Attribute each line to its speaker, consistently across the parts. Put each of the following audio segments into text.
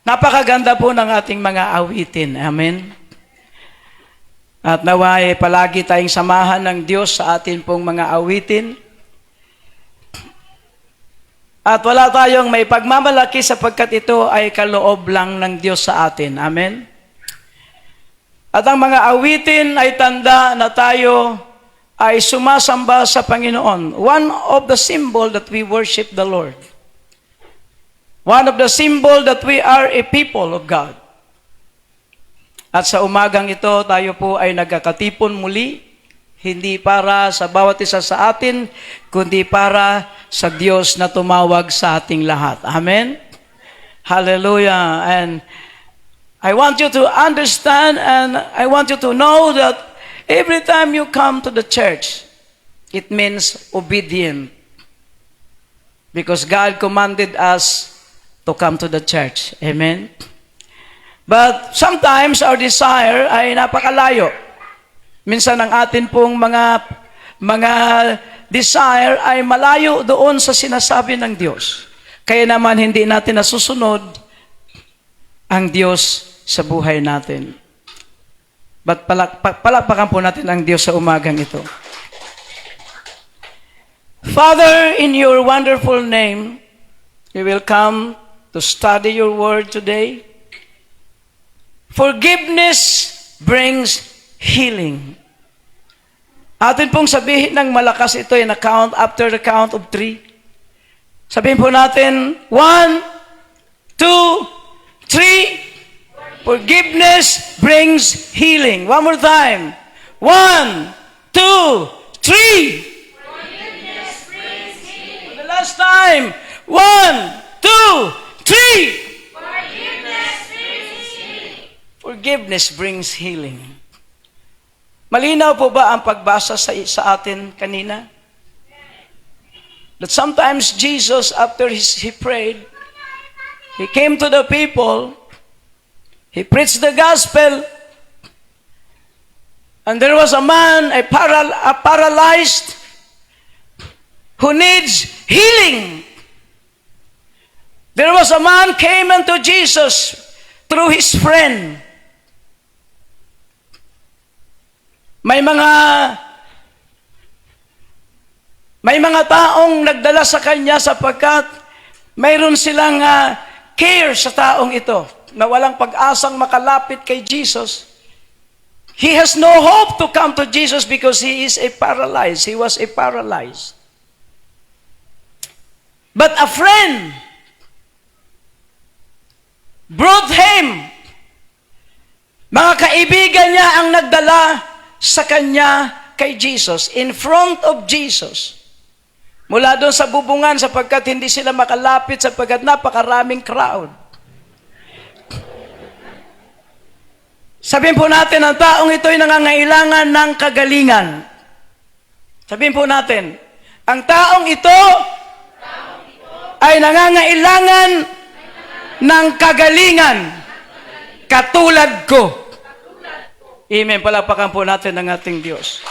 Speaker 1: Napakaganda po ng ating mga awitin. Amen. At naway palagi tayong samahan ng Diyos sa atin pong mga awitin. At wala tayong may pagmamalaki sapagkat ito ay kaloob lang ng Diyos sa atin. Amen. At ang mga awitin ay tanda na tayo ay sumasamba sa Panginoon. One of the symbol that we worship the Lord. One of the symbol that we are a people of God. At sa umagang ito, tayo po ay nagkakatipon muli, hindi para sa bawat isa sa atin, kundi para sa Diyos na tumawag sa ating lahat. Amen? Hallelujah. And I want you to understand and I want you to know that every time you come to the church, it means obedient. Because God commanded us to come to the church. Amen? But sometimes our desire ay napakalayo. Minsan ang atin pong mga desire ay malayo doon sa sinasabi ng Diyos. Kaya naman hindi natin nasusunod ang Diyos sa buhay natin. But palakpakan po natin ang Diyos sa umagang ito. Father, in your wonderful name, we will come to study your word today. Forgiveness brings healing. Atin pong sabihin ng malakas ito in a count, after the count of 3. Sabihin po natin, 1, 2, 3. Forgiveness brings healing. One more time. 1, 2, 3.
Speaker 2: Forgiveness brings healing.
Speaker 1: For the last time. 1, 2, 3.
Speaker 2: Forgiveness brings healing.
Speaker 1: Forgiveness brings healing. Malinaw po ba ang pagbasa sa atin kanina? That sometimes Jesus, after he prayed, he came to the people, he preached the gospel, and there was a man, a paralyzed, who needs healing. There was a man came unto Jesus through his friend. May mga taong nagdala sa kanya sapagkat mayroon silang care sa taong ito na walang pag-asang makalapit kay Jesus. He has no hope to come to Jesus because he is a paralyzed. He was a paralyzed. But a friend brought him. Mga kaibigan niya ang nagdala sa kanya kay Jesus, in front of Jesus. Mula doon sa bubungan sapagkat hindi sila makalapit sapagkat napakaraming crowd. Sabihin po natin, ang taong ito ay nangangailangan ng kagalingan. Sabihin po natin, ang taong ito ay nangangailangan ng kagalingan katulad ko. Amen. Palakpakan po natin ang ating Diyos.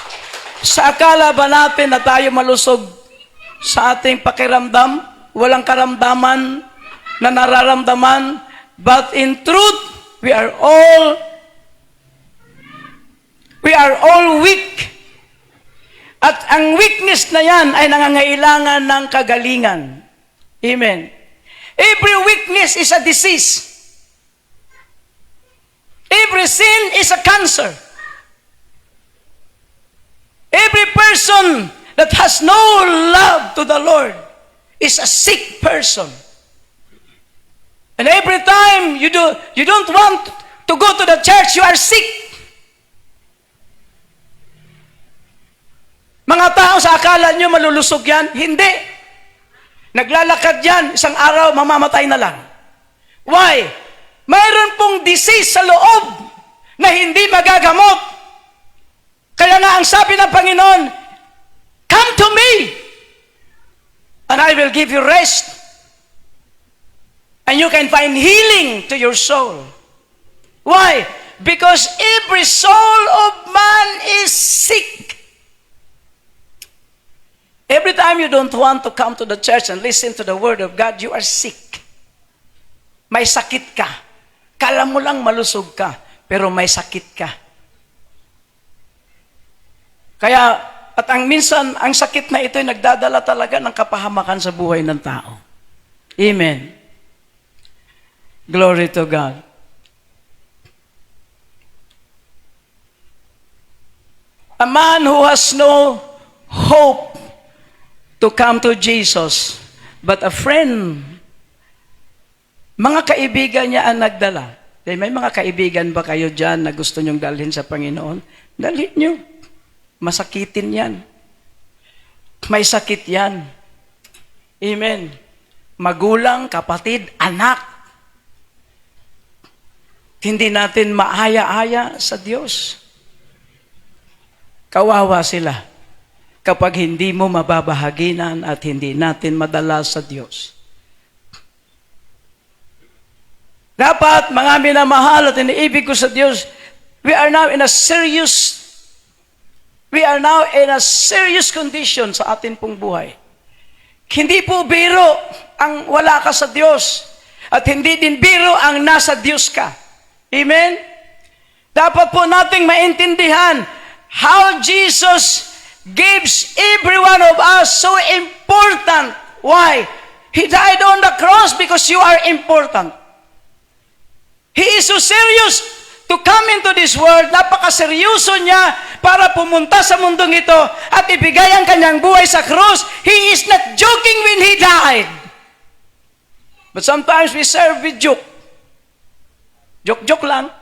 Speaker 1: Sa akala ba natin na tayo malusog sa ating pakiramdam, walang karamdaman na nararamdaman, but in truth, we are all weak. At ang weakness na yan ay nangangailangan ng kagalingan. Amen. Every weakness is a disease. Every sin is a cancer. Every person that has no love to the Lord is a sick person. And every time you don't want to go to the church, you are sick. Mga tao sa akala nyo malulusog yan? Hindi. Naglalakad yan, isang araw, mamamatay na lang. Why? Mayroon pong disease sa loob na hindi magagamot. Kaya nga ang sabi ng Panginoon, come to me and I will give you rest. And you can find healing to your soul. Why? Because every soul of man is sick. Every time you don't want to come to the church and listen to the Word of God, you are sick. May sakit ka. Kala mo lang malusog ka, pero may sakit ka. Kaya, at minsan, ang sakit na ito ay nagdadala talaga ng kapahamakan sa buhay ng tao. Amen. Glory to God. A man who has no hope to come to Jesus, but a friend, mga kaibigan niya ang nagdala. May mga kaibigan ba kayo dyan na gusto nyong dalhin sa Panginoon? Dalhin nyo. Masakitin yan. May sakit yan. Amen. Magulang, kapatid, anak. Hindi natin maaya-aya sa Diyos. Kawawa sila kapag hindi mo mababahaginan at hindi natin madala sa Diyos. Dapat, mga minamahal at iniibig ko sa Diyos, we are now in a serious condition sa atin pong buhay. Hindi po biro ang wala ka sa Diyos at hindi din biro ang nasa Diyos ka. Amen? Dapat po nating maintindihan how Jesus gives every one of us so important. Why? He died on the cross because you are important. He is so serious to come into this world. Napakaseryoso niya para pumunta sa mundong ito at ibigay ang kanyang buhay sa krus. He is not joking when He died. But sometimes we serve with joke. Joke-joke lang.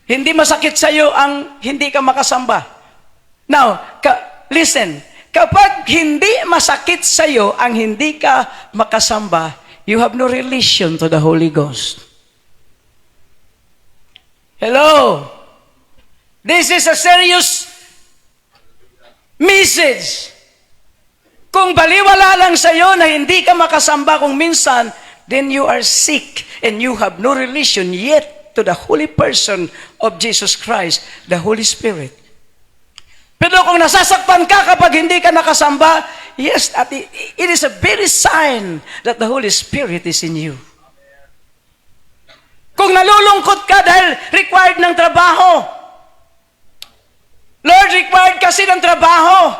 Speaker 1: Hindi masakit sa iyo ang hindi ka makasamba. Now, listen. Kapag hindi masakit sa iyo ang hindi ka makasamba, you have no relation to the Holy Ghost. Hello? This is a serious message. Kung baliwala lang sa iyo na hindi ka makasamba kung minsan, then you are sick and you have no relation yet to the holy person of Jesus Christ, the Holy Spirit. Pero kung nasasaktan ka kapag hindi ka nakasamba, yes, it is a very sign that the Holy Spirit is in you. Kung nalulungkot ka dahil required ng trabaho, Lord, required kasi ng trabaho.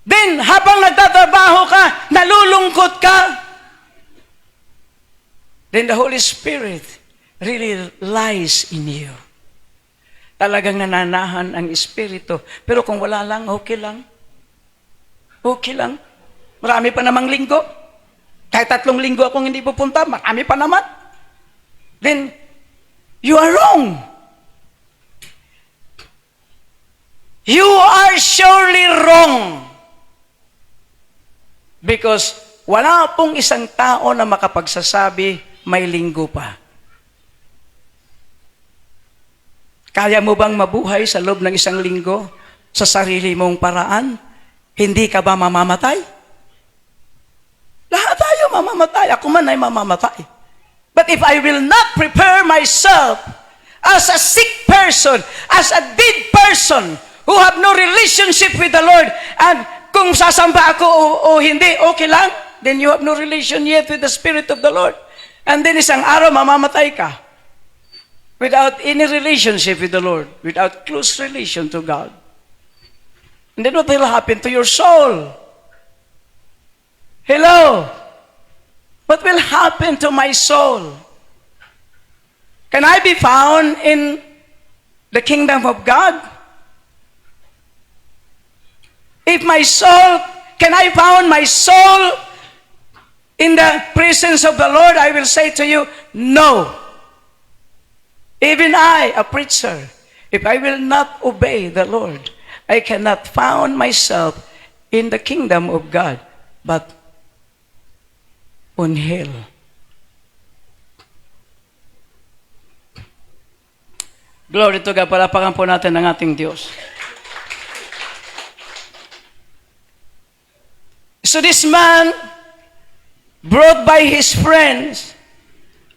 Speaker 1: Then, habang nagtatrabaho ka, nalulungkot ka, then the Holy Spirit really lies in you. Talagang nananahan ang Espiritu. Pero kung wala lang, okay lang. Okay lang. Marami pa namang linggo. Kahit 3 linggo akong hindi pupunta, marami pa naman. Then, you are wrong. You are surely wrong. Because wala pong isang tao na makapagsasabi, may linggo pa. Kaya mo bang mabuhay sa loob ng 1 linggo sa sarili mong paraan? Hindi ka ba mamamatay? Lahat tayo mamamatay. Ako man ay mamamatay. But if I will not prepare myself as a sick person, as a dead person, who have no relationship with the Lord, and kung sasamba ako o hindi, okay lang, then you have no relation yet with the Spirit of the Lord. And then isang araw, mamamatay ka. Without any relationship with the Lord. Without close relation to God. And then what will happen to your soul? Hello? What will happen to my soul? Can I be found in the kingdom of God? If my soul, can I found my soul in the presence of the Lord? I will say to you, no. Even I, a preacher, if I will not obey the Lord, I cannot found myself in the kingdom of God, but on hell. Glory to God. Palapakan po natin ang ating Diyos. So this man, brought by his friends,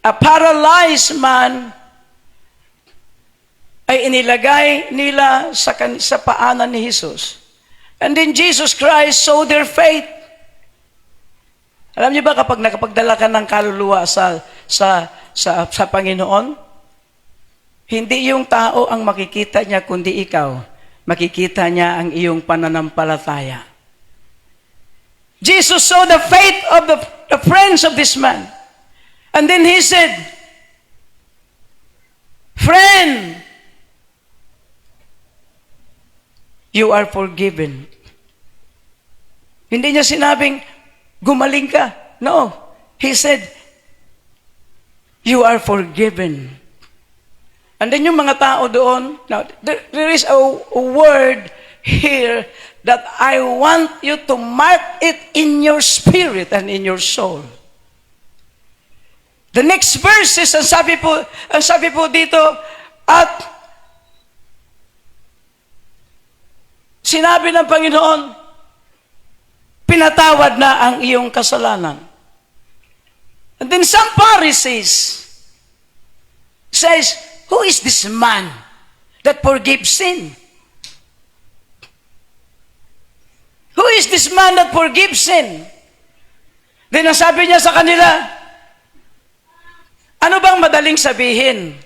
Speaker 1: a paralyzed man, ay inilagay nila sa paanan ni Jesus. And then Jesus Christ saw their faith. Alam niyo ba kapag nakapagdala ka ng kaluluwa sa Panginoon, hindi yung tao ang makikita niya, kundi ikaw. Makikita niya ang iyong pananampalataya. Jesus saw the faith of the friends of this man. And then he said, "Friend, you are forgiven." Hindi niya sinabing, gumaling ka. No. He said, "You are forgiven." And then yung mga tao doon, now, there is a word here that I want you to mark it in your spirit and in your soul. The next verses, ang sabi po dito, at sinabi ng Panginoon, pinatawad na ang iyong kasalanan. And then some Pharisees says, "Who is this man that forgives sin? Who is this man that forgives sin?" Then ang sabi niya sa kanila, ano bang madaling sabihin?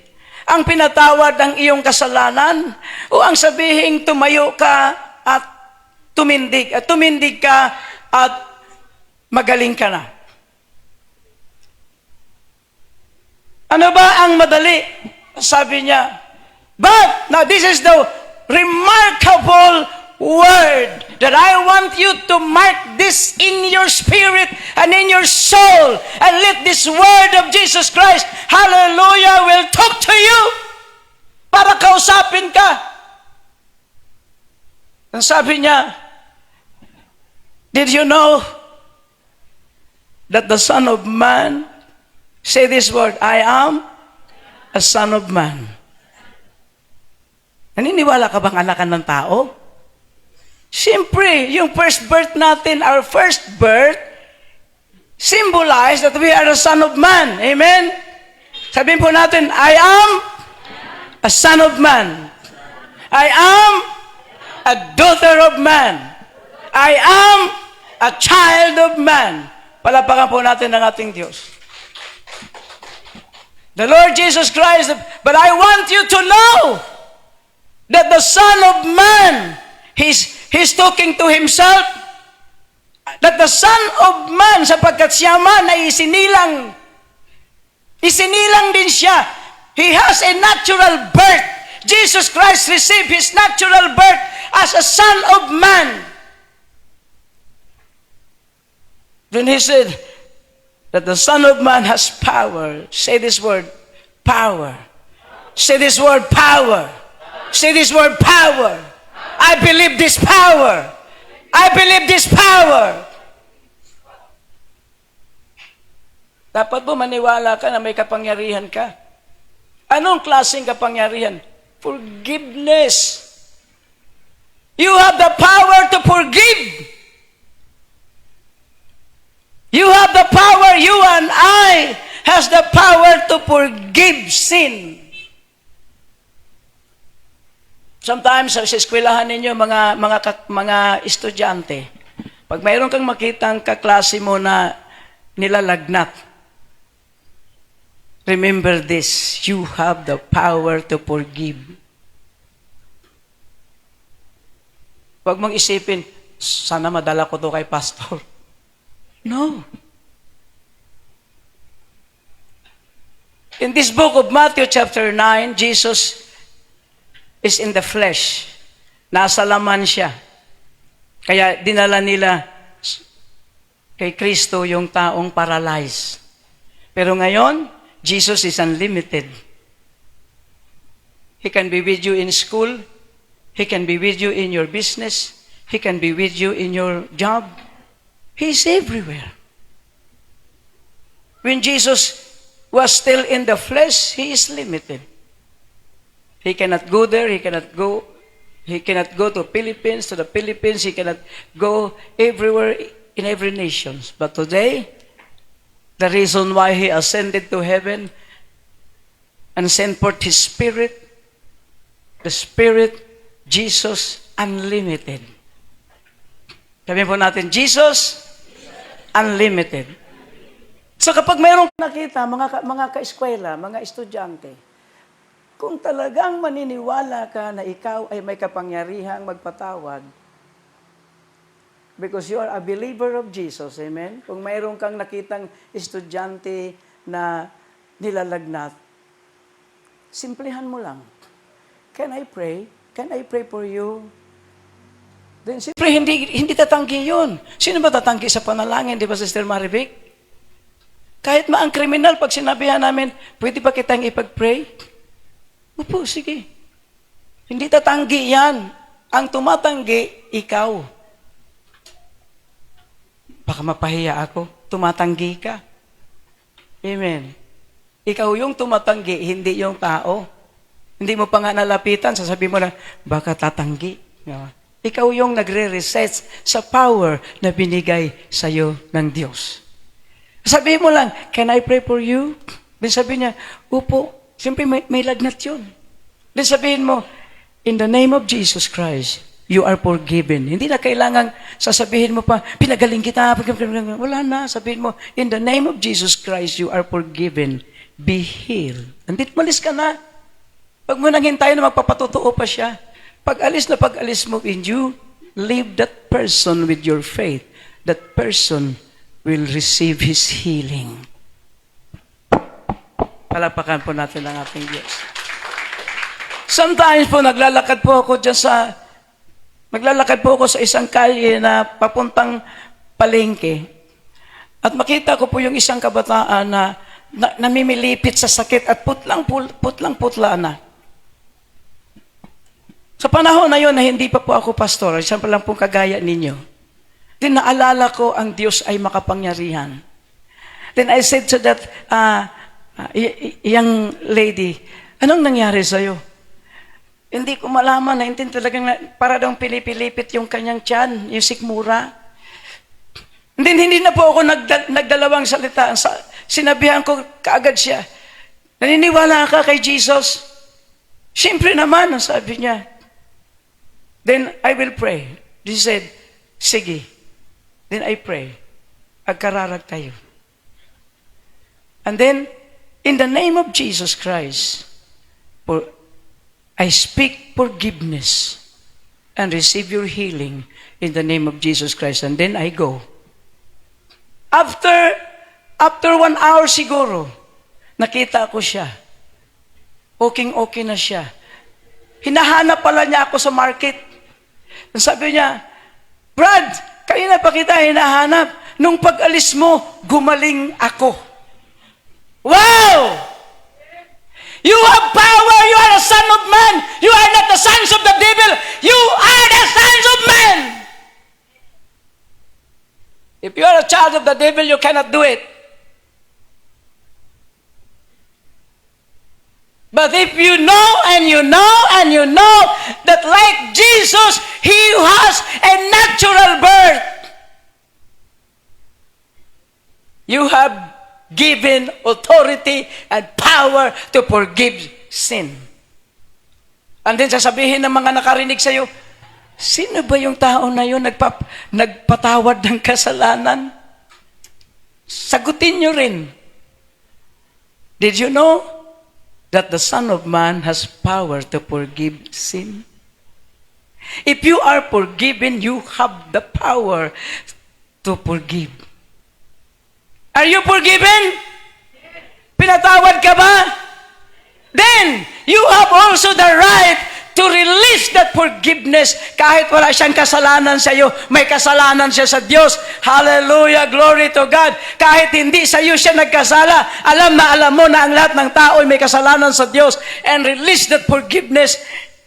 Speaker 1: Ang pinatawad ang iyong kasalanan o ang sabihing tumayo ka at tumindig ka at magaling ka na? Ano ba ang madali? Sabi niya, but now this is the remarkable word that I want you to mark this in your spirit and in your soul, and let this word of Jesus Christ, hallelujah, will talk to you para kausapin ka. Ang sabi niya, did you know that the Son of Man, say this word, I am a son of man. Naniniwala ka bang anakan ng tao? Siyempre, yung first birth natin, our first birth, symbolize that we are a son of man. Amen? Sabihin po natin, I am a son of man. I am a daughter of man. I am a child of man. Palapakan po natin ang ating Diyos. The Lord Jesus Christ, but I want you to know that the Son of Man, He's talking to Himself, that the Son of Man, sapagkat siya man ay isinilang din siya. He has a natural birth. Jesus Christ received His natural birth as a Son of Man. Then He said, that the Son of Man has power. Say this word, power. Say this word, power. Say this word, power. I believe this power. I believe this power. Dapat po maniwala ka na may kapangyarihan ka. Anong klaseng kapangyarihan? Forgiveness. You have the power to forgive. You have the power, you and I has the power to forgive sin. Sometimes sa eskwelahan ninyo, mga estudyante, pag mayroon kang makitang kaklase mo na nilalagnat, remember this, you have the power to forgive. Huwag mong isipin, sana madala ko to kay pastor. No. In this book of Matthew chapter 9, Jesus is in the flesh. Nasa laman siya. Kaya dinala nila kay Kristo yung taong paralyzed. Pero ngayon, Jesus is unlimited. He can be with you in school. He can be with you in your business. He can be with you in your job. He's everywhere. When Jesus was still in the flesh, He is limited. He cannot go there, He cannot go to Philippines, to the Philippines, He cannot go everywhere in every nation. But today, the reason why He ascended to heaven and sent forth His Spirit, the Spirit, Jesus, unlimited. Sabihin po natin, Jesus, unlimited. So kapag mayroong nakita, mga ka-eskwela, mga estudyante, kung talagang maniniwala ka na ikaw ay may kapangyarihang magpatawad, because you are a believer of Jesus, amen? Kung mayroong kang nakitang estudyante na nilalagnat, simplihan mo lang. Can I pray? Can I pray for you? Then siyempre, hindi tatanggi yun. Sino ba tatanggi sa panalangin, di ba, Sister Marivic? Kahit maang kriminal, pag sinabihan namin, pwede ba kitang ipag-pray? Opo, sige. Hindi tatanggi yan. Ang tumatanggi, ikaw. Baka mapahiya ako. Tumatanggi ka. Amen. Ikaw yung tumatanggi, hindi yung tao. Hindi mo pa nga nalapitan, sasabihin mo na, baka tatanggi. Ikaw yung nagre-reset sa power na binigay sa'yo ng Diyos. Sabihin mo lang, can I pray for you? Then sabihin niya, upo. Siyempre may lagnat yun. Then sabihin mo, in the name of Jesus Christ, you are forgiven. Hindi na kailangan sasabihin mo pa, pinagaling kita. Wala na. Sabihin mo, in the name of Jesus Christ, you are forgiven. Be healed. Andit malis ka na. Pag mo nang hintayin na magpapatotoo pa siya, pag-alis mo, and you leave that person with your faith, that person will receive His healing. Palapakan po natin ang ating Diyos. Sometimes po, naglalakad po ako sa isang kalye na papuntang palengke. At makita ko po yung isang kabataan na namimilipit sa sakit at putlang-putla na. Sa panahon na yun na hindi pa po ako pastor, isang pa lang pong kagaya ninyo, then naalala ko ang Diyos ay makapangyarihan. Then I said to that young lady, anong nangyari sa'yo? Hindi ko malaman, naintindihan talagang para daw pilipilipit yung kanyang tiyan, yung sikmura. Hindi na po ako nagdalawang salita. Sinabihan ko kaagad siya, naniniwala ka kay Jesus? Siyempre naman, sabi niya. Then I will pray. She said, sige. Then I pray. Agkararag tayo. And then, in the name of Jesus Christ, I speak forgiveness and receive your healing in the name of Jesus Christ. And then I go. After 1 hour siguro, nakita ko siya. Okay na siya. Hinahanap pala niya ako sa market. Sabi niya, Brad, kanina pa kita hinahanap. Nung pag-alis mo, gumaling ako. Wow! You have power. You are a son of man. You are not the sons of the devil. You are the sons of man. If you are a child of the devil, you cannot do it. But if you know and you know and you know that like Jesus, He has a natural birth. You have given authority and power to forgive sin. And then sasabihin ng mga nakarinig sa'yo, sino ba yung tao na yun nagpatawad ng kasalanan? Sagutin nyo rin. Did you know that the Son of Man has power to forgive sin? If you are forgiven, you have the power to forgive. Are you forgiven? Pinatawad ka ba? Then, you have also the right to release that forgiveness. Kahit wala siyang kasalanan sa iyo, may kasalanan siya sa Diyos. Hallelujah, glory to God. Kahit hindi sa iyo siya nagkasala, alam mo na ang lahat ng tao ay may kasalanan sa Diyos. And release that forgiveness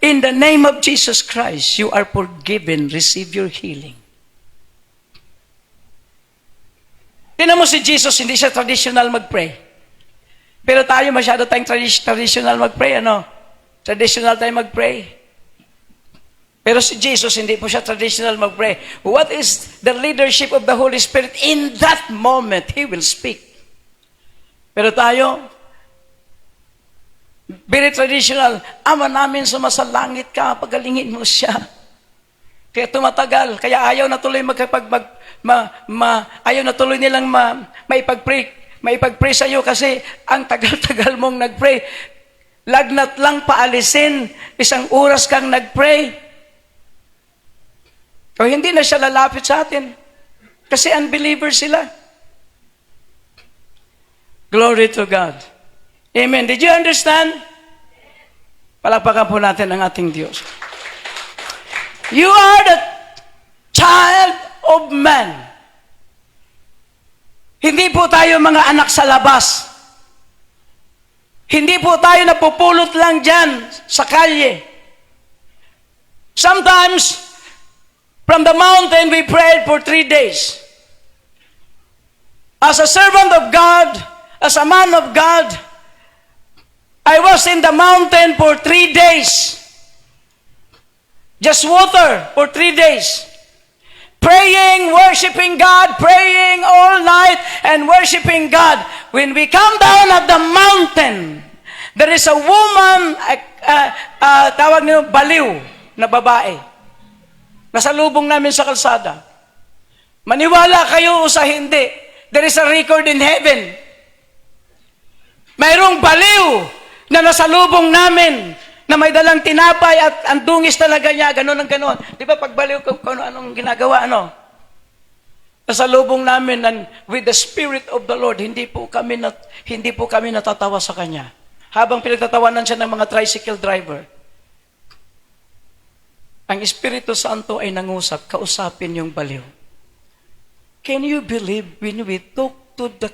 Speaker 1: in the name of Jesus Christ. You are forgiven. Receive your healing. Tingnan mo si Jesus, hindi siya traditional mag-pray. Pero tayo masyado tayong traditional mag-pray, ano? Traditional tayo mag-pray. Pero si Jesus, hindi po siya traditional mag-pray. What is the leadership of the Holy Spirit? In that moment, He will speak. Pero tayo, very traditional. Ama namin, sumasalangit ka, pagalingin mo siya. Kaya tumatagal, kaya ayaw na tuloy ayaw na tuloy nilang maipag-pray. maipag-pray sa iyo kasi ang tagal-tagal mong nag-pray. Lagnat lang paalisin, 1 oras kang nag-pray. O hindi na siya lalapit sa atin. Kasi unbeliever sila. Glory to God. Amen. Did you understand? Palakpakan po natin ang ating Diyos. You are the child of man. Hindi po tayo mga anak sa labas. Hindi po tayo napupulot lang dyan sa kalye. Sometimes, from the mountain, we prayed for 3 days. As a servant of God, as a man of God, I was in the mountain for 3 days. Just water for 3 days. Praying, worshiping God, praying all night and worshiping God. When we come down at the mountain, there is a woman, tawag niyo, baliw na babae. Nasalubong namin sa kalsada. Maniwala kayo o sa hindi, there is a record in heaven. Mayroong baliw na nasalubong namin na may dalang tinapay at ang dungis talaga niya, ganon ang ganon. Di ba pagbaliw ko, anong ginagawa, ano? Nasalubong namin and with the Spirit of the Lord, hindi po kami natatawa sa Kanya. Habang pinagtatawanan siya ng mga tricycle driver, ang Espiritu Santo ay nangusap, kausapin yung baliw. Can you believe when we talk to the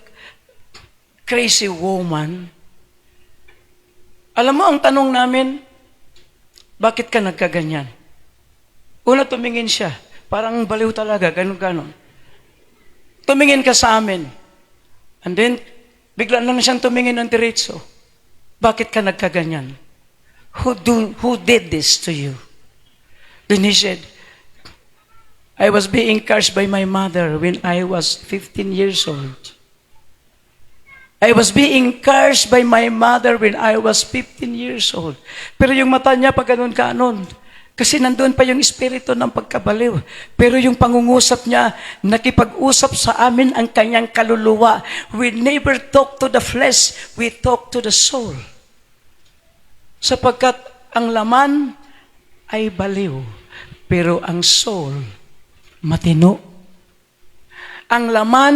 Speaker 1: crazy woman? Alam mo, ang tanong namin, bakit ka nagkaganyan? Una, tumingin siya. Parang baliw talaga, ganon-ganon. Tumingin ka sa amin. And then, bigla lang siyang tumingin ng diretso. Bakit ka nagkaganyan? Who did this to you? Then he said, I was being cursed by my mother when I was 15 years old. I was being cursed by my mother when I was 15 years old. Pero yung mata niya pag ganun. Kasi nandun pa yung espiritu ng pagkabaliw. Pero yung pangungusap niya, nakipag-usap sa amin ang kanyang kaluluwa. We never talk to the flesh, we talk to the soul. Sapagkat ang laman ay baliw, pero ang soul, matino. Ang laman,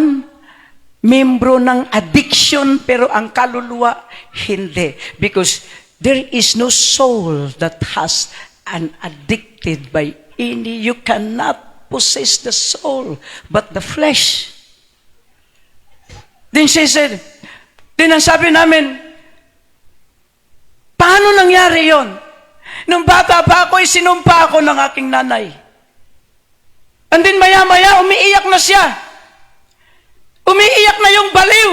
Speaker 1: membro ng addiction, pero ang kaluluwa, hindi. Because there is no soul that has an addicted by any. You cannot possess the soul, but the flesh. Then she said, then ang sabi namin, paano nangyari yon? Nung bata pa ako, sinumpa ako ng aking nanay. And then maya-maya, umiiyak na siya. Umiiyak na yung baliw.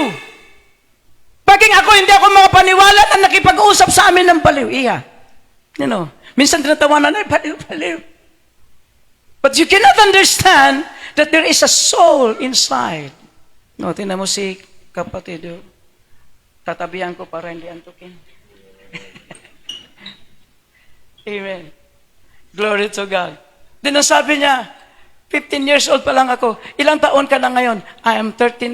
Speaker 1: Paging ako, hindi ako makapaniwala na nakipag-usap sa amin ng baliw. Iya. You know, minsan tinatawanan na, baliw. But you cannot understand that there is a soul inside. No, tingnan mo si kapatid. Tatabihan ko para hindi antukin. Amen. Glory to God. Then nasabi niya, 15 years old pa lang ako. Ilang taon ka na ngayon? I am 39.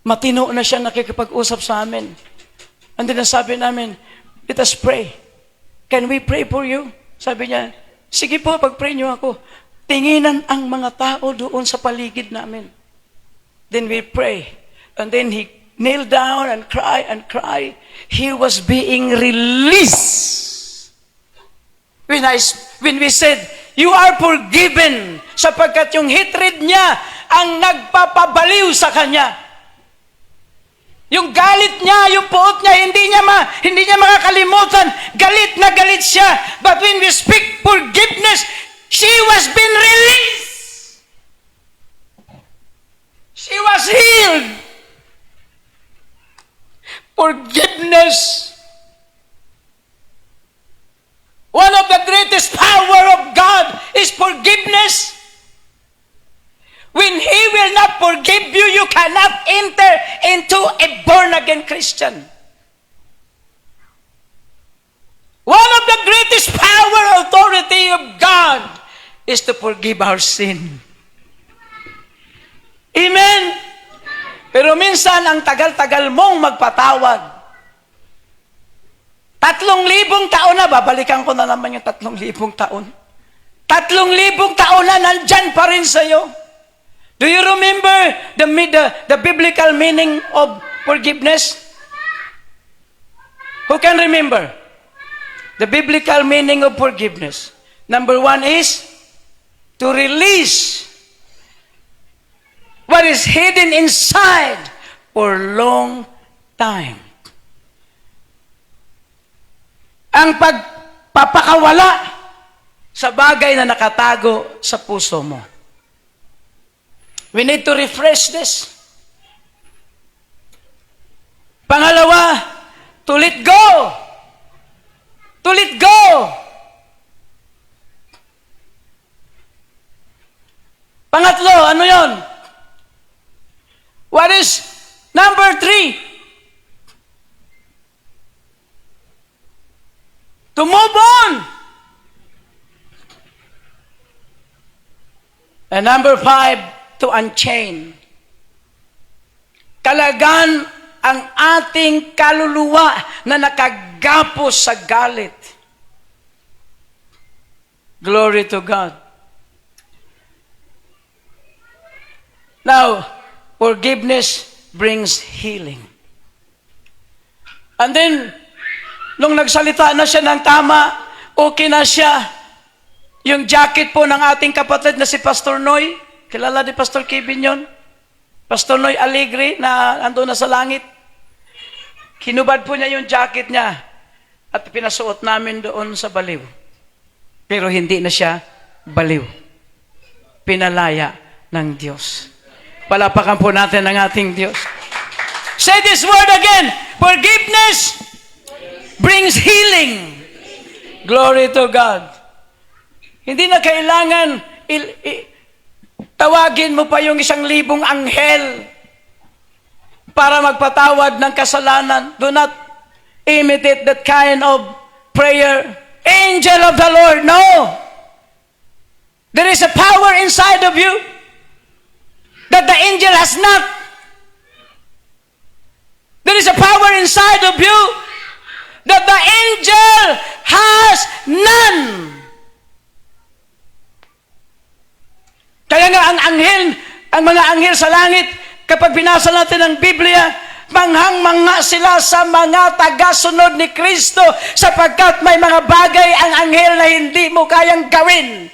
Speaker 1: Matino na siya nakikipag-usap sa amin. And then nasabi namin, let us pray. Can we pray for you? Sabi niya, sige po, pag-pray niyo ako. Tinginan ang mga tao doon sa paligid namin. Then we pray. And then he kneel down and cry and cry. He was being released. When we said, you are forgiven, sapagkat yung hatred niya ang nagpapabaliw sa kanya. Yung galit niya, yung puot niya, hindi niya makakalimutan. Galit na galit siya. But when we speak forgiveness, she was been released. She was healed. Forgiveness. One of the greatest power of God is forgiveness. When He will not forgive you, you cannot enter into a born-again Christian. One of the greatest power, authority of God is to forgive our sin. Amen? Pero minsan, ang tagal-tagal mong magpatawad. 3,000 taon na, babalikan ko na naman yung 3,000 taon. 3,000 taon na, nandyan pa rin sa'yo. Do you remember the biblical meaning of forgiveness? Who can remember? The biblical meaning of forgiveness. Number 1 is to release what is hidden inside for long time. Ang pagpapakawala sa bagay na nakatago sa puso mo. We need to refresh this. Pangalawa, to let go. To let go. Pangatlo, ano yon? What is number 3? To move on. And number 5, to unchain. Kalagan ang ating kaluluwa na nakagapos sa galit. Glory to God. Now, forgiveness brings healing. And then, nung nagsalita na siya ng tama, okay na siya. Yung jacket po ng ating kapatid na si Pastor Noy, kilala ni Pastor Kevin yun? Pastor Noy Alegre na ando na sa langit. Kinubad po niya yung jacket niya at pinasuot namin doon sa baliw. Pero hindi na siya baliw. Pinalaya ng Diyos. Palapakan po natin ang ating Diyos. Say this word again. Forgiveness brings healing. Glory to God. Hindi na kailangan tawagin mo pa yung 1,000 anghel para magpatawad ng kasalanan. Do not imitate that kind of prayer. Angel of the Lord, no. There is a power inside of you that the angel has not. There is a power inside of you that the angel has none. Kaya nga ang mga anghel sa langit, kapag binasa natin ang Biblia, manghang-mangha sila sa mga tagasunod ni Kristo sapagkat may mga bagay ang anghel na hindi mo kayang gawin.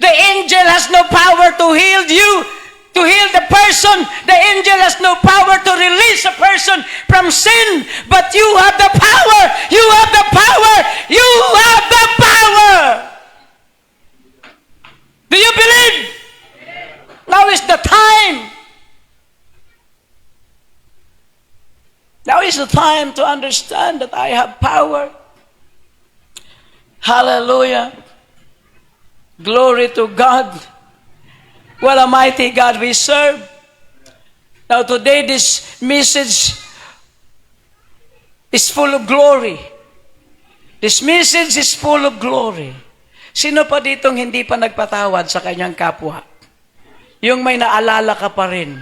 Speaker 1: The angel has no power to heal you, to heal the person. The angel has no power to release a person from sin, but you have the power. You have the power. You have the power. Do you believe? Now is the time. Now is the time to understand that I have power. Hallelujah. Glory to God. What a mighty God we serve. Now today this message is full of glory. This message is full of glory. Sino pa ditong hindi pa nagpatawad sa kanyang kapwa? Yung may naalala ka pa rin.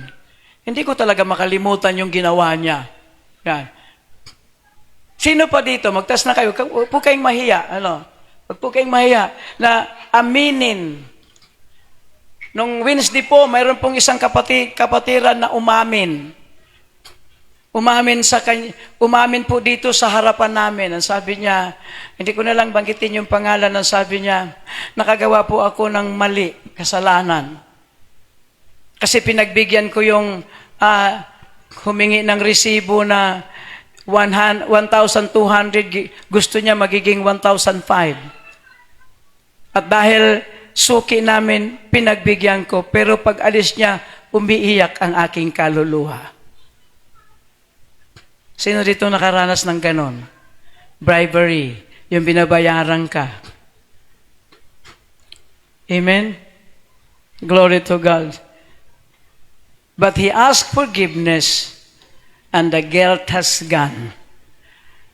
Speaker 1: Hindi ko talaga makalimutan yung ginawa niya. Yan. Sino pa dito? Magtas na kayo. Huwag po kayong mahiya. Huwag po kayong mahiya na aminin. Nung Wednesday po, mayroon pong isang kapatiran na umamin. Umamin po dito sa harapan namin. Ang sabi niya, hindi ko na lang banggitin yung pangalan. Ang sabi niya, nakagawa po ako ng mali, kasalanan. Kasi pinagbigyan ko yung humingi ng resibo na 1,200, gusto niya magiging 1,500. At dahil suki namin, pinagbigyan ko. Pero pag alis niya, umiiyak ang aking kaluluwa. Sino dito nakaranas ng ganon? Bribery, yung binabayaran ka. Amen? Glory to God. But he asked forgiveness and the guilt has gone.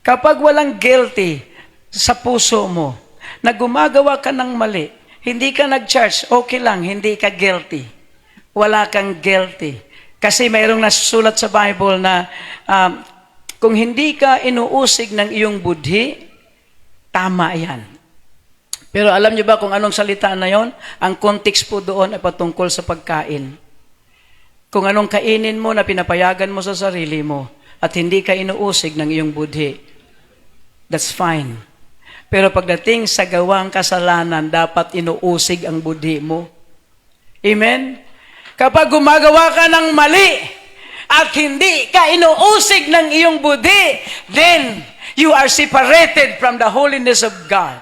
Speaker 1: Kapag walang guilty sa puso mo, na gumagawa ka ng mali, hindi ka nag-charge, okay lang, hindi ka guilty. Wala kang guilty. Kasi mayroong nasusulat sa Bible na kung hindi ka inuusig ng iyong budhi, tama yan. Pero alam niyo ba kung anong salita na yon? Ang context po doon ay patungkol sa pagkain. Kung anong kainin mo na pinapayagan mo sa sarili mo at hindi ka inuusig ng iyong budhi, that's fine. Pero pagdating sa gawang kasalanan, dapat inuusig ang budhi mo. Amen? Kapag gumagawa ka ng mali at hindi ka inuusig ng iyong budhi, then you are separated from the holiness of God.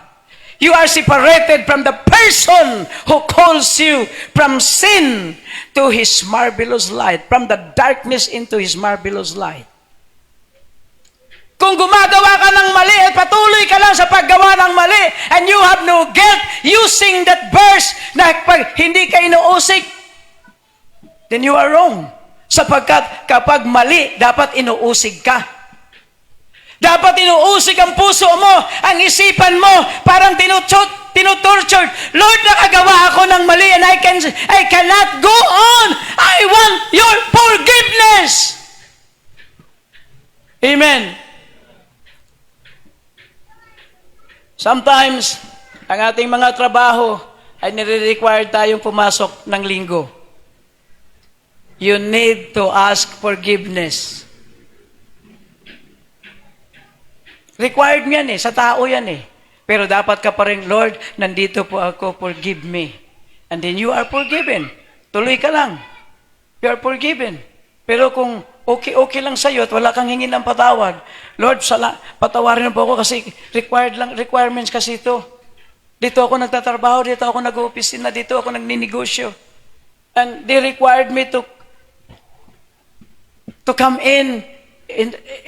Speaker 1: You are separated from the person who calls you from sin to His marvelous light, from the darkness into His marvelous light. Kung gumagawa ka ng mali at patuloy ka lang sa paggawa ng mali and you have no guilt using that verse na pag hindi ka inuusig, then you are wrong. Sapagkat kapag mali, dapat inuusig ka. Dapat inuusig ang puso mo, ang isipan mo, parang tinutortured. Lord, nakagawa ako ng mali and I cannot go on. I want your forgiveness. Amen. Sometimes, ang ating mga trabaho ay nire-require tayong pumasok ng linggo. You need to ask forgiveness. Required yan sa tao yan Pero dapat ka pa rin, Lord, nandito po ako, forgive me. And then you are forgiven. Tuloy ka lang. You are forgiven. Pero kung okay lang sa'yo at wala kang hingin ng patawad, Lord, patawarin mo po ako kasi requirements kasi ito. Dito ako nagtatrabaho, dito ako nag-opisina, dito ako nagninegosyo. And they required me to come in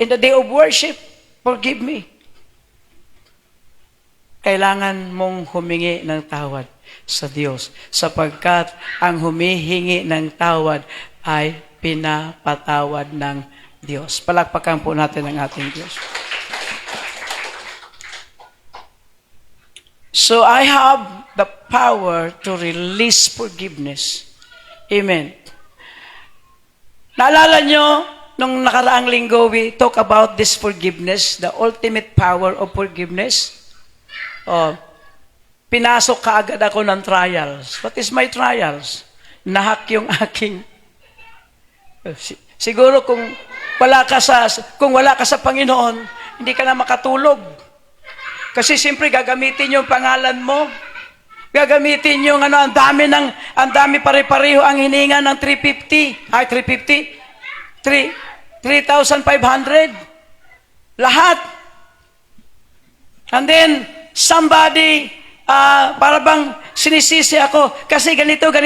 Speaker 1: the day of worship. Forgive me. Kailangan mong humingi ng tawad sa Diyos sapagkat ang humihingi ng tawad ay pinapatawad ng Diyos. Palakpakan po natin ang ating Diyos. So I have the power to release forgiveness. Amen. Naalala nyo, nung nakaraang linggo, we talk about this forgiveness, the ultimate power of forgiveness. Pinasok kaagad ako ng trials. What is my trials? Nahak yung aking... Siguro kung wala ka sa Panginoon, hindi ka na makatulog. Kasi siyempre gagamitin yung pangalan mo. Gagamitin yung ang dami pare-pareho ang hininga ng 350. Ay, 350? 3,500. Lahat. And then, somebody, para bang sinisisi ako, kasi ganito ka.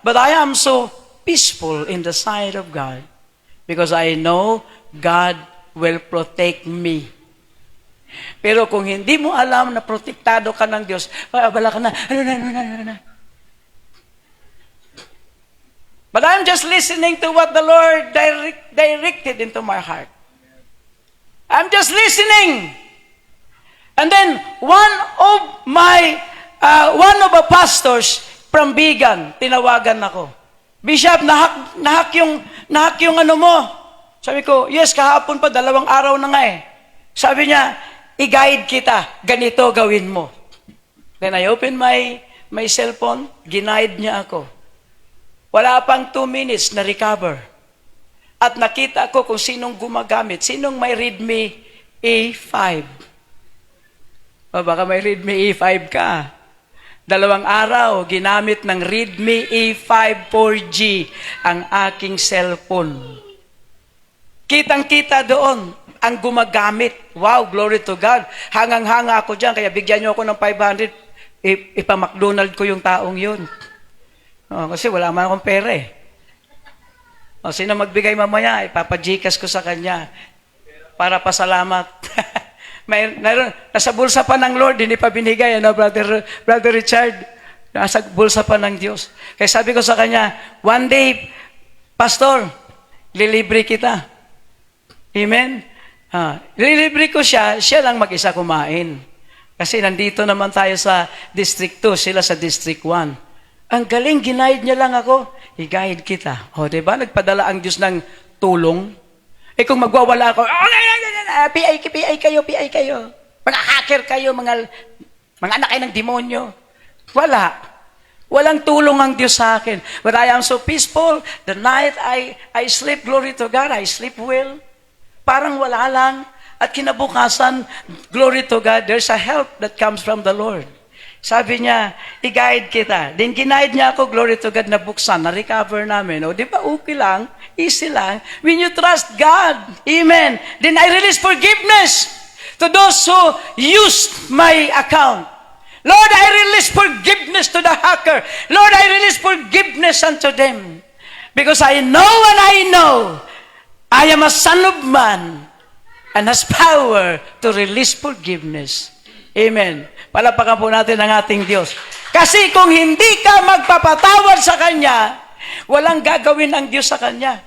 Speaker 1: But I am so peaceful in the sight of God because I know God will protect me. Pero kung hindi mo alam na protektado ka ng Diyos, abala ka na, ano na. But I'm just listening to what the Lord directed into my heart. I'm just listening. And then, one of the pastors from Bigan, tinawagan ako. Bishop, nahak yung ano mo. Sabi ko, yes, kahapon pa, 2 araw na nga Sabi niya, i-guide kita, ganito gawin mo. Then I opened my cellphone, ginaid niya ako. Wala pang 2 minutes na recover. At nakita ko kung sinong gumagamit, sinong may readme A5. O baka may readme A5 ka. 2 araw, ginamit ng readme A5 4G ang aking cellphone. Kitang-kita doon ang gumagamit. Wow, glory to God. Hangang-hanga ako dyan, kaya bigyan niyo ako ng 500, ipa-McDonald ko yung taong yun. Kasi wala man akong pera sino magbigay mamaya, ipapa-Gcash ko sa kanya para pasalamat. Nasa bulsa pa ng Lord, hindi pa binigay, Brother Richard? Nasa bulsa pa ng Diyos. Kaya sabi ko sa kanya, one day, Pastor, lilibre kita. Amen? Lilibre ko siya lang mag-isa kumain. Kasi nandito naman tayo sa District 2, sila sa District 1. Ang galing, ginaid niya lang ako. i-guide kita. O, diba? Nagpadala ang Diyos ng tulong. Kung magwawala ako, PI kayo. Mga hacker kayo, mga anak kayo ng demonyo. Wala. Walang tulong ang Diyos sa akin. But I am so peaceful. The night I sleep, glory to God, I sleep well. Parang wala lang. At kinabukasan, glory to God, there's a help that comes from the Lord. Sabi niya, i-guide kita. Then ginaid niya ako, glory to God, nabuksan, na-recover namin. O, di ba, okay lang, easy lang. When you trust God, amen. Then I release forgiveness to those who used my account. Lord, I release forgiveness to the hacker. Lord, I release forgiveness unto them. Because I know and I know I am a son of man and has power to release forgiveness. Amen. Palapakan po natin ang ating Diyos. Kasi kung hindi ka magpapatawad sa Kanya, walang gagawin ang Diyos sa Kanya.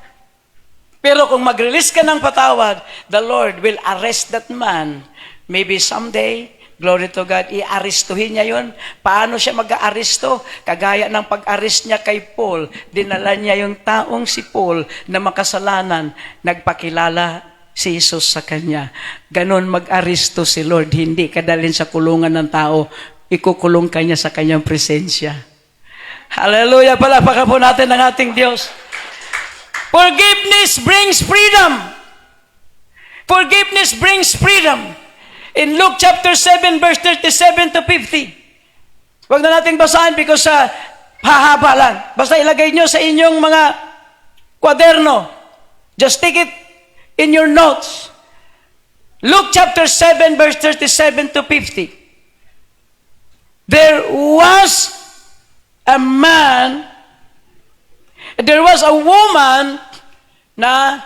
Speaker 1: Pero kung mag-release ka ng patawad, the Lord will arrest that man. Maybe someday, glory to God, i-aristuhin niya yun. Paano siya mag-aaresto? Kagaya ng pag-arrest niya kay Paul, dinala niya yung taong si Paul na makasalanan, nagpakilala si Jesus sa kanya. Ganon mag-aristo si Lord. Hindi kadalhin sa kulungan ng tao. Ikukulong ka niya sa kanyang presensya. Hallelujah! Palapakan po natin ang ating Diyos. Forgiveness brings freedom. Forgiveness brings freedom. In Luke chapter 7, verse 37 to 50. Huwag na natin basahin because hahaba lang. Basta ilagay nyo sa inyong mga kwaderno. Just take it in your notes. Luke chapter 7, verse 37 to 50. There was a woman na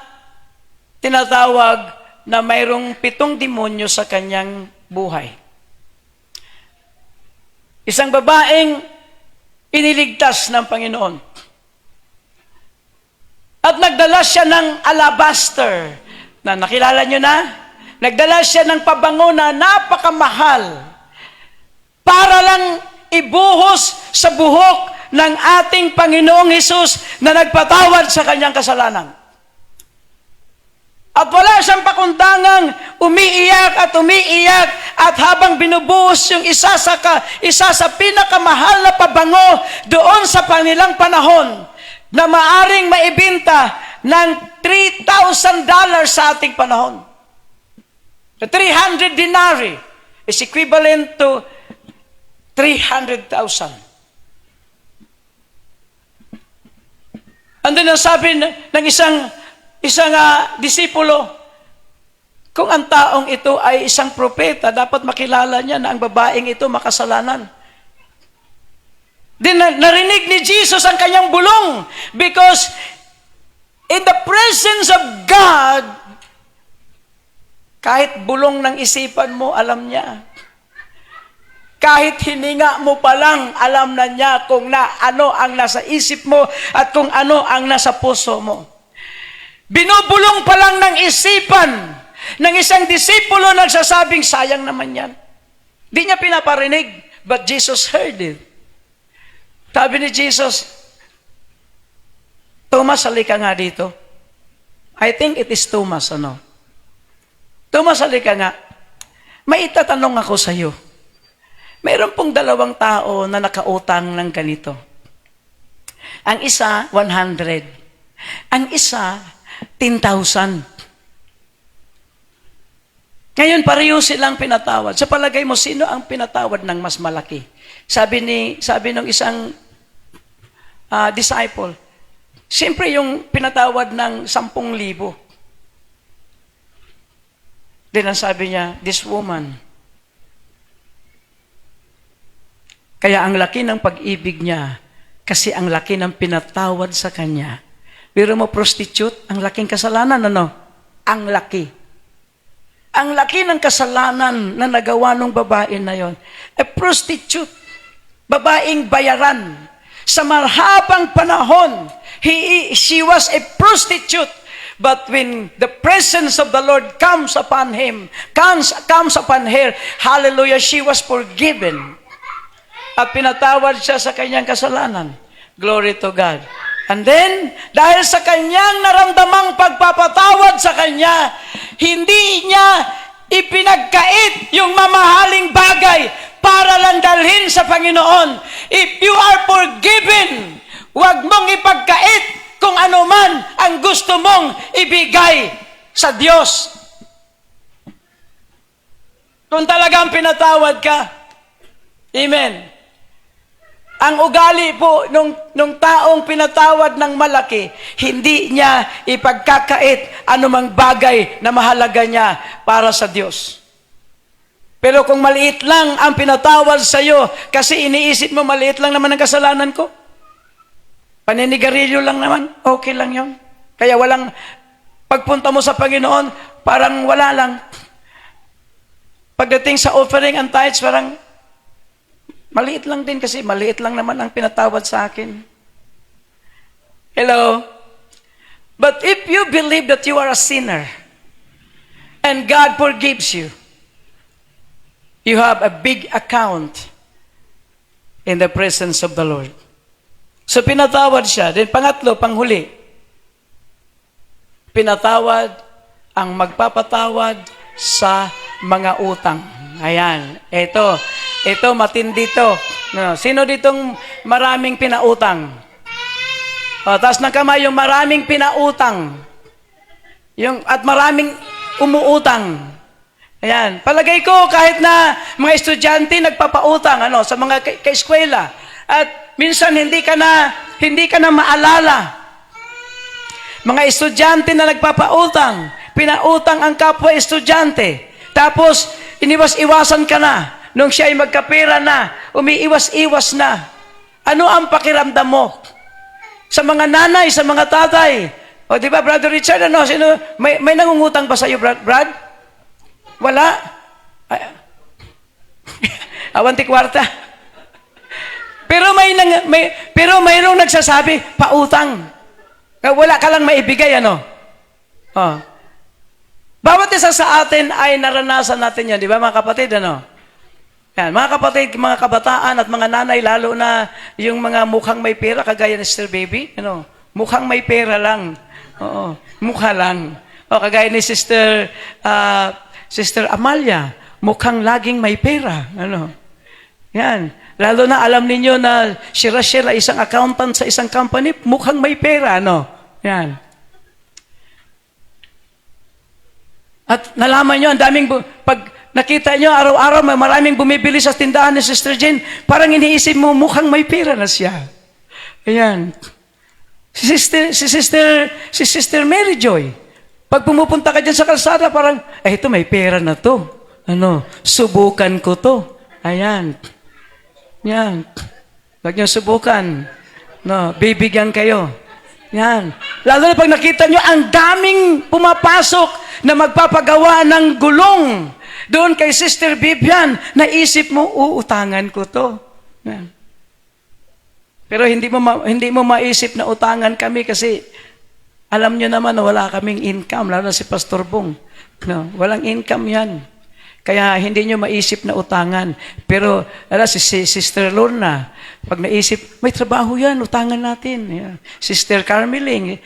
Speaker 1: tinatawag na mayroong 7 demonyo sa kanyang buhay. Isang babaeng iniligtas ng Panginoon. At nagdala siya ng alabaster, na nakilala nyo na? Nagdala siya ng pabango na napakamahal para lang ibuhos sa buhok ng ating Panginoong Hesus na nagpatawad sa kanyang kasalanan. At wala siyang pakundangang umiiyak at habang binubuhos yung isa sa pinakamahal na pabango doon sa kanilang panahon na maaring maibenta ng $3,000 sa ating panahon. The 300 denarii is equivalent to 300,000. And then sabi ng isang disipulo, kung ang taong ito ay isang propeta, dapat makilala niya na ang babaeng ito makasalanan. Then narinig ni Jesus ang kanyang bulong because in the presence of God, kahit bulong ng isipan mo, alam niya. Kahit hininga mo pa lang, alam na niya kung ano ang nasa isip mo at kung ano ang nasa puso mo. Binubulong pa lang ng isipan ng isang disipulo nagsasabing, sayang naman yan. Di niya pinaparinig, but Jesus heard it. Sabi ni Jesus, Thomas, halika nga dito. I think it is Thomas, ano? Thomas, halika nga. May itatanong ako sa iyo. Mayroon pong 2 tao na nakautang ng ganito. Ang isa, 100. Ang isa, 10,000. Ngayon, pareho silang pinatawad. Sa palagay mo, sino ang pinatawad ng mas malaki? Sabi ng isang disciple, siyempre yung pinatawad ng 10,000. Then ang sabi niya, this woman. Kaya ang laki ng pag-ibig niya, kasi ang laki ng pinatawad sa kanya. Pero mo prostitute, ang laking kasalanan, ano? Ang laki. Ang laki ng kasalanan na nagawa ng babae na yon. A prostitute. Babaeng bayaran. Sa mahabang panahon, she was a prostitute. But when the presence of the Lord comes upon comes upon her, hallelujah, she was forgiven. At pinatawad siya sa kanyang kasalanan. Glory to God. And then, dahil sa kanyang naramdamang pagpapatawad sa kanya, hindi niya ipinagkait yung mamahaling bagay para lang dalhin sa Panginoon. If you are forgiven, huwag mong ipagkait kung ano man ang gusto mong ibigay sa Diyos. Kung talagang pinatawad ka. Amen. Ang ugali po nung taong pinatawad ng malaki, hindi niya ipagkakait anumang bagay na mahalaga niya para sa Diyos. Pero kung maliit lang ang pinatawad sa iyo, kasi iniisip mo maliit lang naman ang kasalanan ko, paninigarilyo lang naman, okay lang yon. Kaya walang, pagpunta mo sa Panginoon, parang wala lang. Pagdating sa offering and tithes, parang maliit lang din kasi maliit lang naman ang pinatawad sa akin. Hello? But if you believe that you are a sinner and God forgives you, you have a big account in the presence of the Lord. So pinatawad siya. Then pangatlo, panghuli, pinatawad ang magpapatawad sa mga utang. Ayan. Ito, matindi to. No, sino ditong maraming pinautang? Taas ng kamay yung maraming pinautang. At maraming umuutang. Ayan. Palagay ko, kahit na mga estudyante nagpapautang sa mga kaeskwela. At minsan hindi ka na maalala. Mga estudyante na nagpapautang. Pinautang ang kapwa estudyante. Tapos, iniwas-iwasan ka na. Nung siya ay magkapera na, umiiwas-iwas na. Ano ang pakiramdam mo? Sa mga nanay, sa mga tatay. O di ba, Brother Richard, sino, may nangungutang ba sa iyo, Brad? Wala? Awanti kwarta. Pero mayroong nagsasabi, pautang. Wala ka lang maibigay, Bawat isa sa atin ay naranasan natin yan, di ba mga kapatid, Yan, mga kapatid, mga kabataan at mga nanay, lalo na yung mga mukhang may pera, kagaya ni Sister Baby, mukhang may pera lang. Oo, mukha lang. O, kagaya ni Sister Amalia, mukhang laging may pera. Yan. Lalo na alam ninyo na si Rachel ay isang accountant sa isang company, mukhang may pera, Yan. At nalaman nyo, ang daming, pag nakita nyo, araw-araw, maraming bumibili sa tindahan ni Sister Jane, parang iniisip mo, mukhang may pera na siya. Ayan. Si Sister Mary Joy, pag pumupunta ka dyan sa kalsada, parang, ito may pera na to. Subukan ko to. Ayan. Yan. Huwag nyo subukan. Bibigyan kayo. Yan. Lalo na pag nakita nyo, ang daming pumapasok na magpapagawa ng gulong. Doon kay Sister Vivian, naisip mo, uutangan ko to. Yan. Pero hindi mo maisip na utangan kami kasi alam nyo naman na wala kaming income, lalo na si Pastor Bong. Walang income yan. Kaya hindi nyo maisip na utangan. Pero si Sister Lorna, pag naisip, may trabaho yan, utangan natin. Yeah. Sister Carmeling,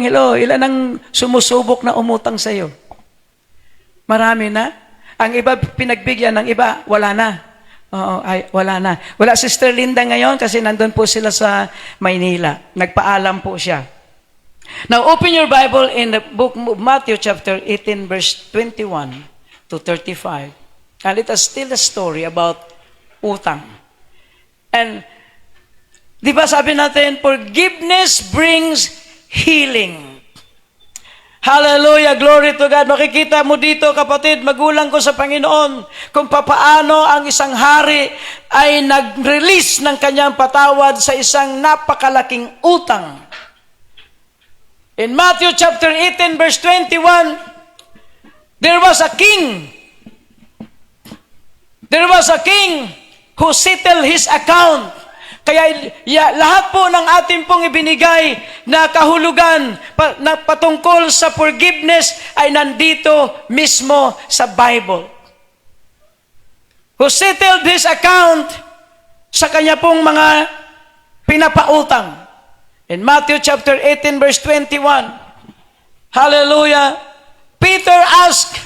Speaker 1: hello, ilan ang sumusubok na umutang sa'yo? Marami na. Ang iba pinagbigyan, ng iba wala na. Wala na. Wala Sister Linda ngayon kasi nandun po sila sa Maynila. Nagpaalam po siya. Now, open your Bible in the book of Matthew chapter 18, verse 21 to 35. And let us tell the story about utang. And, di ba sabi natin, forgiveness brings healing. Hallelujah, glory to God. Makikita mo dito, kapatid, magulang ko sa Panginoon, kung papaano ang isang hari ay nag-release ng kanyang patawad sa isang napakalaking utang. In Matthew chapter 18, verse 21, there was a king. There was a king who settled his account. Kaya lahat po ng ating pong ibinigay na kahulugan na patungkol sa forgiveness ay nandito mismo sa Bible. Who settled his account sa kanya pong mga pinapautang. In Matthew chapter 18 verse 21, hallelujah, Peter asked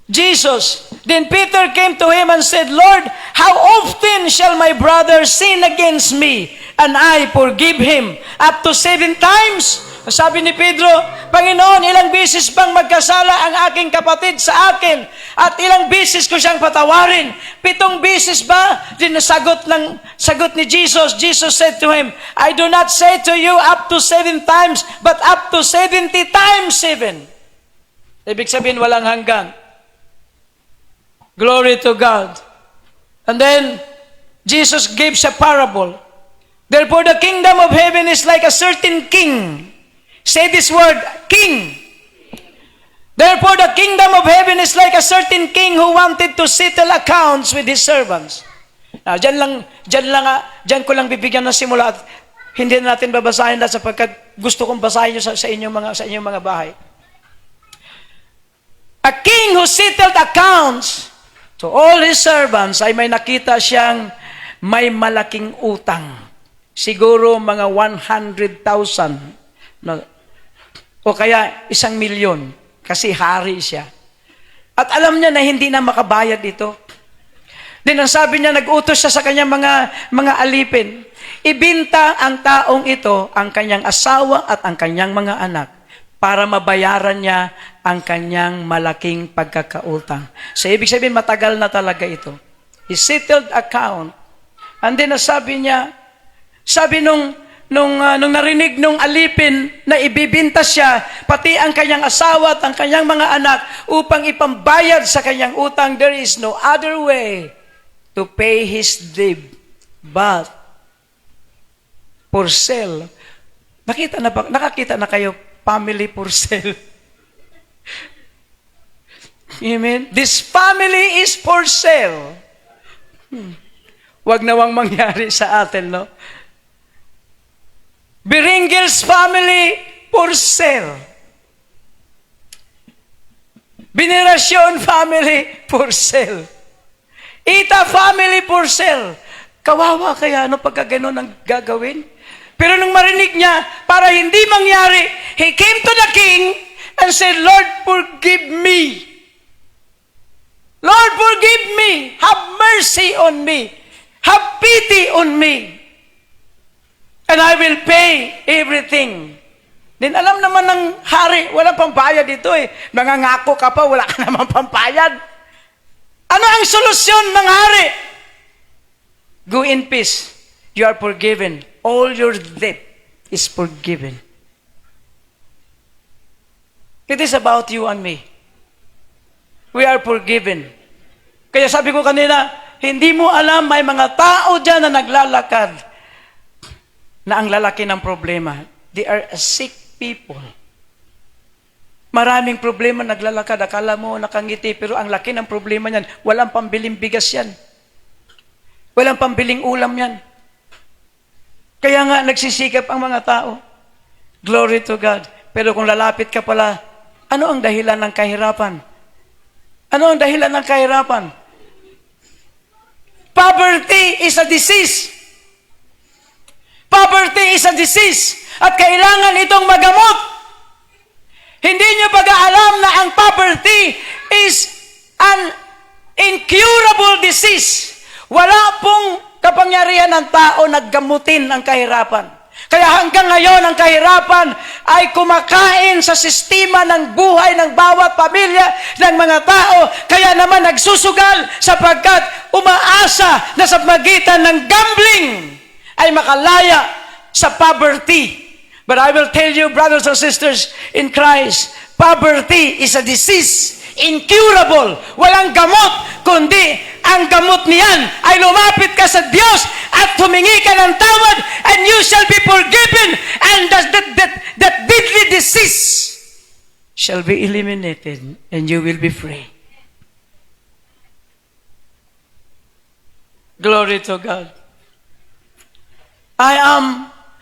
Speaker 1: Jesus. Then Peter came to him and said, Lord, how often shall my brother sin against me and I forgive him? Up to 7 times? Sabi ni Pedro, Panginoon, ilang beses bang magkasala ang aking kapatid sa akin? At ilang beses ko siyang patawarin? 7 beses ba? Din sagot ni Jesus. Jesus said to him, I do not say to you up to 7 times, but up to 70 times 7. Ibig sabihin, walang hanggan. Glory to God. And then, Jesus gives a parable. Therefore, the kingdom of heaven is like a certain king. Say this word, king. Therefore, the kingdom of heaven is like a certain king who wanted to settle accounts with his servants. Now, dyan ko lang bibigyan ng simula at hindi na natin babasahin lahat sapagkat gusto kong basahin nyo sa inyong mga bahay. A king who settled accounts to all his servants ay may nakita siyang may malaking utang. Siguro mga 100,000 o kaya 1,000,000 kasi hari siya. At alam niya na hindi na makabayad ito. Then ang sabi niya, nag-utos siya sa kanyang mga alipin. Ibinta ang taong ito, ang kanyang asawa at ang kanyang mga anak para mabayaran niya ang kanyang malaking pagkakautang. So ibig sabihin, matagal na talaga ito. He settled account. And then sabi niya, nung narinig nung alipin na ibibinta siya, pati ang kanyang asawa at ang kanyang mga anak upang ipambayad sa kanyang utang, there is no other way to pay his debt but for sale. Nakakita na kayo, family for sale? Amen? This family is for sale. Wag nawang mangyari sa atin, no? Biringil's family for sale. Venerasyon family for sale. Ita family for sale. Kawawa kaya ano pagka ganun ang gagawin? Pero nung marinig niya, para hindi mangyari, he came to the king and said, Lord, forgive me. Lord, forgive me. Have mercy on me. Have pity on me. And I will pay everything. Then alam naman ng hari, walang pambayad dito eh. Nangangako ka pa, wala ka naman pambayad. Ano ang solusyon ng hari? Go in peace. You are forgiven. All your debt is forgiven. It is about you and me. We are forgiven. Kaya sabi ko kanina, hindi mo alam, may mga tao dyan na naglalakad na ang lalaki ng problema. They are sick people. Maraming problema naglalakad. Akala mo nakangiti, pero ang laki ng problema niyan, walang pambiling bigas yan. Walang pambiling ulam yan. Kaya nga nagsisikap ang mga tao. Glory to God. Pero kung lalapit ka pala, ano ang dahilan ng kahirapan? Ano ang dahilan ng kahirapan? Poverty is a disease. Poverty is a disease at kailangan itong magamot. Hindi niyo pag-aalam na ang poverty is an incurable disease. Wala pong kapangyarihan ng tao na gamutin ang kahirapan. Kaya hanggang ngayon ang kahirapan ay kumakain sa sistema ng buhay ng bawat pamilya ng mga tao. Kaya naman nagsusugal sapagkat umaasa na sa magitan ng gambling ay makalaya sa poverty. But I will tell you, brothers and sisters in Christ, poverty is a disease, incurable. Walang gamot, kundi ang gamot niyan ay lumapit ka sa Diyos at humingi ka ng tawad and you shall be forgiven and that deadly disease shall be eliminated and you will be free. Glory to God.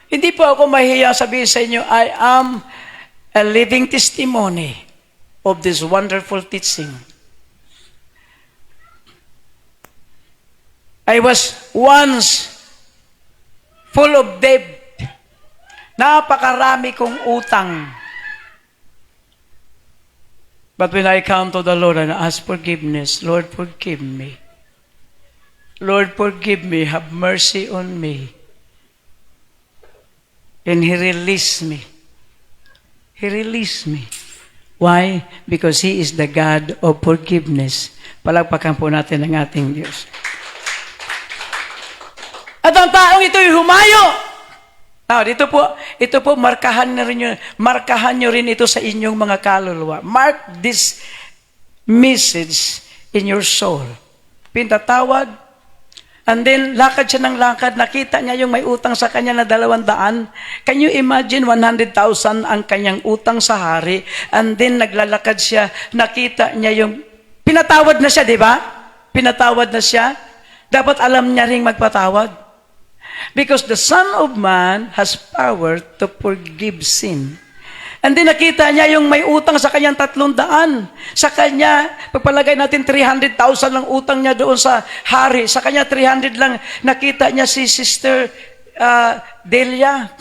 Speaker 1: Hindi po ako mahiya sabihin sa inyo, I am a living testimony of this wonderful teaching. I was once full of debt. Napakarami kong utang. But when I come to the Lord and ask forgiveness, Lord, forgive me. Lord, forgive me. Have mercy on me. And He released me. He released me. Why? Because He is the God of forgiveness. Palagpakan po natin ang ating Diyos. At ang taong ito'y humayo. Now, ito po, markahan nyo rin ito sa inyong mga kaluluwa. Mark this message in your soul. Pintatawad, and then lakad siya ng lakad, nakita niya yung may utang sa kanya na 200. Can you imagine 100,000 ang kanyang utang sa hari, and then naglalakad siya, nakita niya yung, pinatawad na siya, di ba? Pinatawad na siya. Dapat alam niya ring magpatawad. Because the Son of Man has power to forgive sin. And then nakita niya yung may utang sa kanyang 300. Sa kanya, pagpalagay natin 300,000 lang utang niya doon sa hari. Sa kanya 300 lang. Nakita niya si Sister Delia.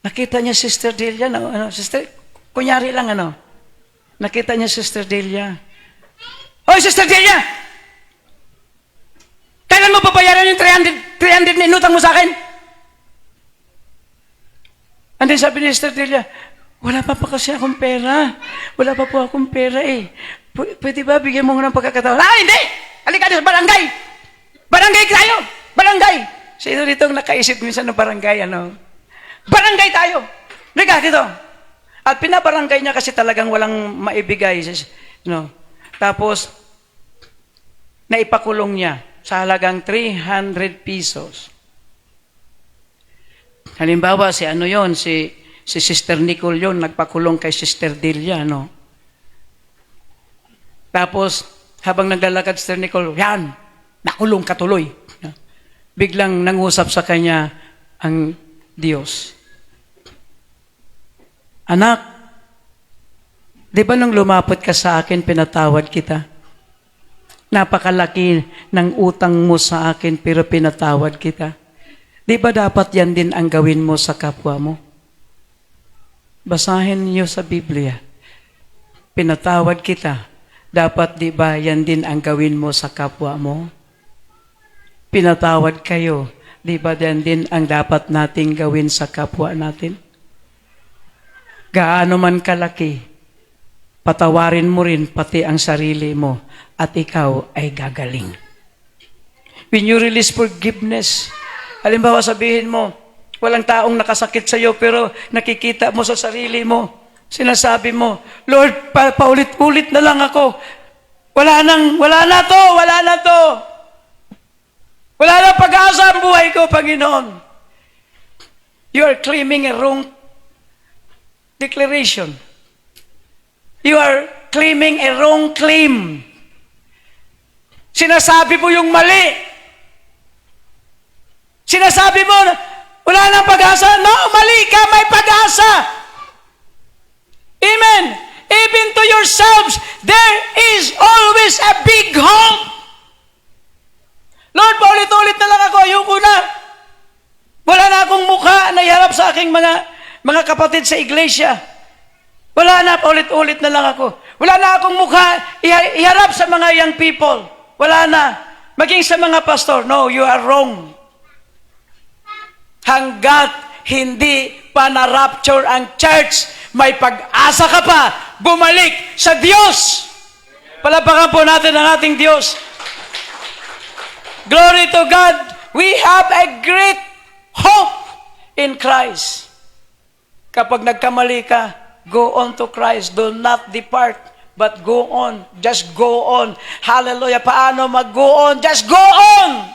Speaker 1: Nakita niya Sister Delia. Sister, kunyari lang Nakita niya Sister Delia. Hoy, Sister Delia! Kailan mo babayaran yung 300 na inutang mo sa akin? And then sabi ni Sister Delia, wala pa kasi akong pera. Wala pa po akong pera eh. Pwede ba bigyan mo ng pagkakataon? Hindi! Halika na sa barangay! Barangay tayo! Barangay! Sino dito ang nakaisip minsan ng barangay? Barangay tayo! Halika dito! At pinabarangay niya kasi talagang walang maibigay. Tapos, naipakulong niya sa halagang 300 pesos. Halimbawa, si Sister Nicole yun, nagpakulong kay Sister Delia, Tapos, habang naglalakad Sister Nicole, yan, nakulong katuloy. Biglang nangusap sa kanya ang Diyos. Anak, di ba nung lumapot ka sa akin, pinatawad kita? Napakalaki ng utang mo sa akin pero pinatawad kita. Di ba dapat yan din ang gawin mo sa kapwa mo? Basahin niyo sa Biblia. Pinatawad kita. Dapat di ba yan din ang gawin mo sa kapwa mo? Pinatawad kayo. Di ba yan din ang dapat nating gawin sa kapwa natin? Gaano man kalaki, patawarin mo rin pati ang sarili mo at ikaw ay gagaling. When you release forgiveness, halimbawa sabihin mo, walang taong nakasakit sa iyo pero nakikita mo sa sarili mo, sinasabi mo, Lord, paulit-ulit na lang ako. Wala na to. Wala na pag-asa ang buhay ko, Panginoon. You are claiming a wrong declaration. You are claiming a wrong claim. Sinasabi mo yung mali. Sinasabi mo, wala nang pag-asa. No, mali ka, may pag-asa. Amen. Even to yourselves, there is always a big hope. Lord, paulit-ulit na lang ako, ayoko na. Wala na akong mukha na iharap sa aking mga kapatid sa iglesia. Wala na, paulit-ulit na lang ako. Wala na akong mukha iharap sa mga young people. Wala na. Maging sa mga pastor, no, you are wrong. Hanggat hindi pa na-rapture ang church, may pag-asa ka pa bumalik sa Diyos. Palapakan po natin ang ating Diyos. Glory to God. We have a great hope in Christ. Kapag nagkamali ka, go on to Christ. Do not depart. But go on. Just go on. Hallelujah. Paano mag-go on? Just go on.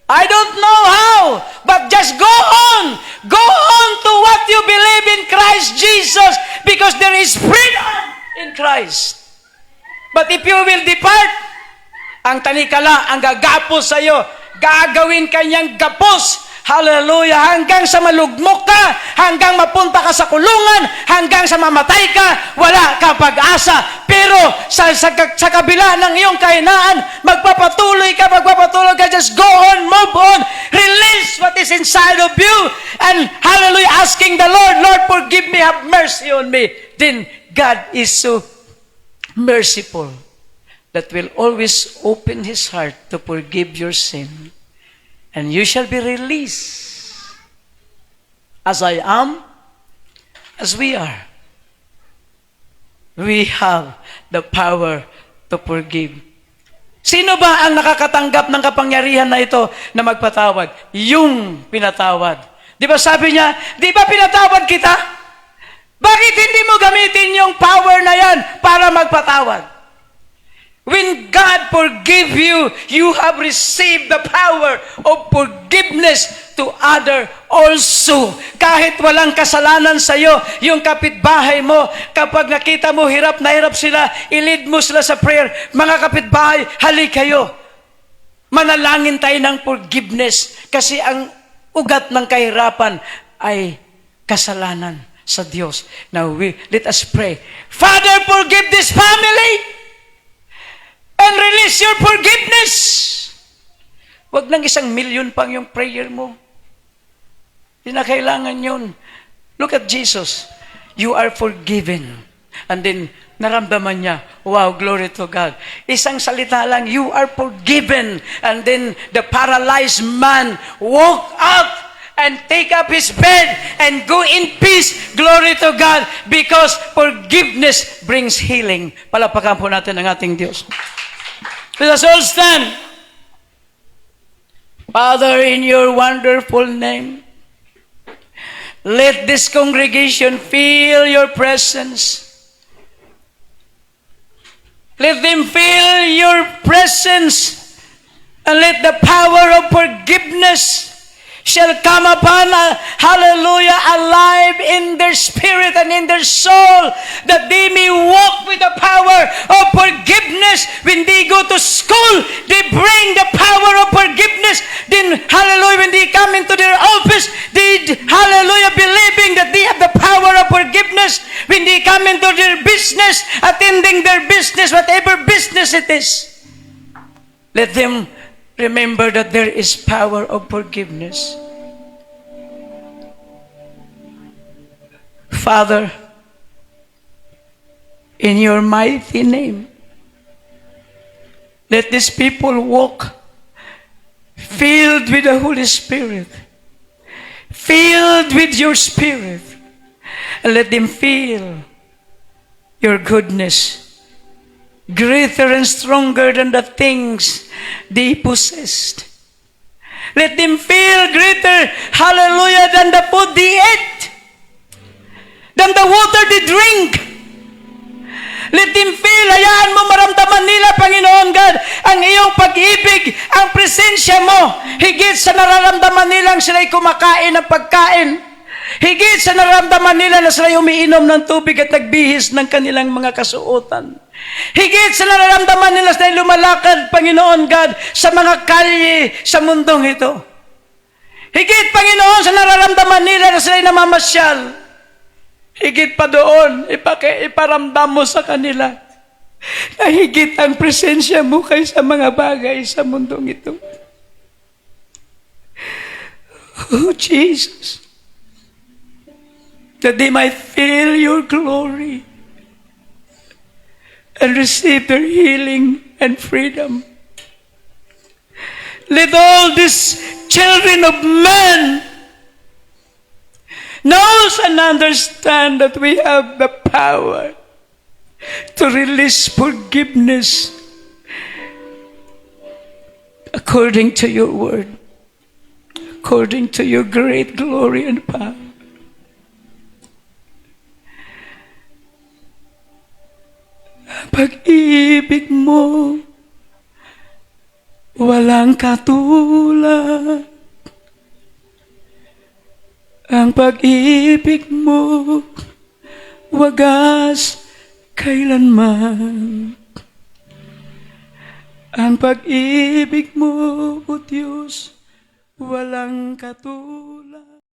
Speaker 1: I don't know how, but just go on. Go on to what you believe in Christ Jesus because there is freedom in Christ. But if you will depart, ang tanikala, ang gagapos sa iyo, gagawin kanyang gapos Hallelujah! Hanggang sa malugmok ka, hanggang mapunta ka sa kulungan, hanggang sa mamatay ka, wala ka pag-asa. Pero sa kabila ng iyong kahinaan, magpapatuloy ka, just go on, move on, release what is inside of you, and hallelujah, asking the Lord, Lord, forgive me, have mercy on me. Then God is so merciful that will always open His heart to forgive your sin. And you shall be released. As I am, as we are. We have the power to forgive. Sino ba ang nakakatanggap ng kapangyarihan na ito na magpatawad? Yung pinatawad. Di ba sabi niya, di ba pinatawad kita? Bakit hindi mo gamitin yung power na yan para magpatawad? When God forgive you, you have received the power of forgiveness to other also. Kahit walang kasalanan sa iyo, yung kapitbahay mo, kapag nakita mo hirap na hirap sila, i-lead mo sila sa prayer. Mga kapitbahay, halik kayo. Manalangin tayo ng forgiveness kasi ang ugat ng kahirapan ay kasalanan sa Diyos. Now, let us pray. Father, forgive this family. And release your forgiveness. Huwag nang 1,000,000 pang yung prayer mo. Hindi na kailangan yun. Look at Jesus. You are forgiven. And then, naramdaman niya, wow, glory to God. Isang salita lang, you are forgiven. And then, the paralyzed man woke up and take up his bed and go in peace. Glory to God. Because forgiveness brings healing. Palapakan po natin ang ating Diyos. Let us all stand. Father, in your wonderful name, let this congregation feel your presence. Let them feel your presence, and let the power of forgiveness shall come upon, hallelujah, alive in their spirit and in their soul, that they may walk with the power of forgiveness. When they go to school, they bring the power of forgiveness. Then, hallelujah, when they come into their office, they, hallelujah, believing that they have the power of forgiveness. When they come into their business, attending their business, whatever business it is, let them remember that there is power of forgiveness. Father, in your mighty name, let these people walk filled with the Holy Spirit, filled with your Spirit, and let them feel your goodness, greater and stronger than the things they possessed. Let them feel greater, hallelujah, than the food they ate, than the water they drink. Let them feel, hayaan mo maramdaman nila, Panginoon God, ang iyong pag-ibig, ang presensya mo, higit sa nararamdaman nilang sila'y kumakain ng pagkain. Higit sa nararamdaman nila na sila'y umiinom ng tubig at nagbihis ng kanilang mga kasuotan. Higit sa nararamdaman nila na lumalakad, Panginoon God, sa mga kalye sa mundong ito. Higit, Panginoon, sa nararamdaman nila na sila'y namamasyal. Higit pa doon, iparamdam mo sa kanila na higit ang presensya mo kaysa mga bagay sa mundong ito. Oh, Jesus, that they might feel your glory and receive their healing and freedom. Let all these children of men knows and understand that we have the power to release forgiveness according to your word, according to your great glory and power. Pag-ibig mo walang katulad. Ang pag-ibig mo wagas kailanman. Ang pag-ibig mo, O Diyos, walang katulad.